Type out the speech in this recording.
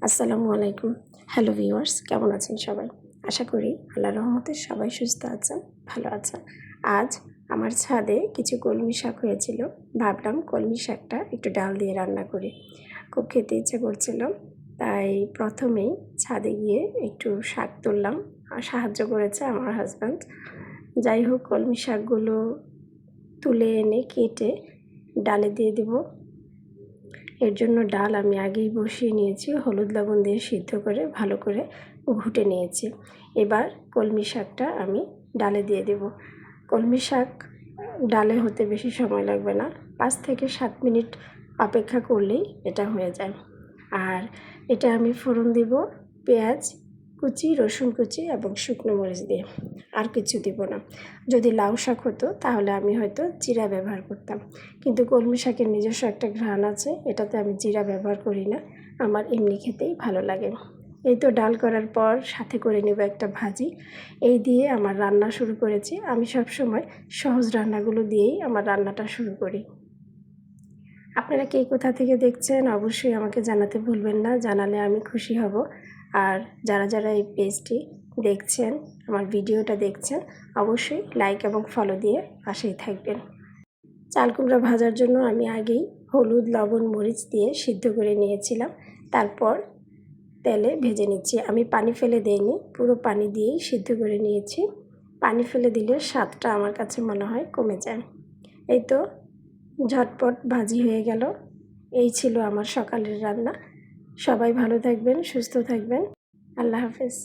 আসসালামু আলাইকুম। Hello viewers, কেমন আছেন সবাই? আশা করি আল্লাহর রহমতে সবাই সুস্থ আছেন, ভালো আছেন। আজ আমার ছাদে কিছু কলমি শাক হয়েছিল। ভাবলাম কলমি শাকটা একটু ডাল দিয়ে রান্না করি। খুব খেতে ইচ্ছে করছিল, তাই প্রথমেই ছাদে গিয়ে একটু শাক তুললাম। আর সাহায্য করেছে আমার হাজব্যান্ড। যাই হোক, কলমি শাকগুলো তুলে এনে কেটে ডালে দিয়ে দেবো। এর জন্য ডাল আমি আগেই বসিয়ে নিয়েছি, হলুদ লবণ দিয়ে সিদ্ধ করে ভালো করে ঘুটে নিয়েছি। এবার কলমি শাকটা আমি ডালে দিয়ে দেব। কলমি শাক ডালে হতে বেশি সময় লাগবে না, 5 থেকে 7 মিনিট অপেক্ষা করলেই এটা হয়ে যায়। আর এটা আমি ফোড়ন দেব পেঁয়াজ কুচি, রসুন কুচি এবং শুকনো মরিচ দিয়ে, আর কিছু দিব না। যদি লাউ শাক হতো তাহলে আমি হয়তো জিরা ব্যবহার করতাম, কিন্তু কলমি শাকের নিজস্ব একটা ঘ্রাণ আছে, এটাতে আমি জিরা ব্যবহার করি না। আমার এমনি খেতেই ভালো লাগে। এই তো ডাল করার পর সাথে করে নেব একটা ভাজি। এই দিয়ে আমার রান্না শুরু করেছি। আমি সবসময় সহজ রান্নাগুলো দিয়েই আমার রান্নাটা শুরু করি। আপনারা কে কোথা থেকে দেখছেন অবশ্যই আমাকে জানাতে ভুলবেন না, জানালে আমি খুশি হব। আর যারা এই পেজটি দেখছেন, আমার ভিডিওটা দেখছেন, অবশ্যই লাইক এবং ফলো দিয়ে পাশেই থাকবেন। চাল কুমড়া ভাজার জন্য আমি আগেই হলুদ লবণ মরিচ দিয়ে সিদ্ধ করে নিয়েছিলাম, তারপর তেলে ভেজে নিচ্ছি। আমি পানি ফেলে দেইনি, পুরো পানি দিয়েই সিদ্ধ করে নিয়েছি। পানি ফেলে দিলে স্বাদটা আমার কাছে মনে হয় কমে যায়। এই তো ঝটপট ভাজি হয়ে গেল। এই ছিল আমার সকালের রান্না। সবাই ভালো থাকবেন, সুস্থ থাকবেন। আল্লাহ হাফেজ।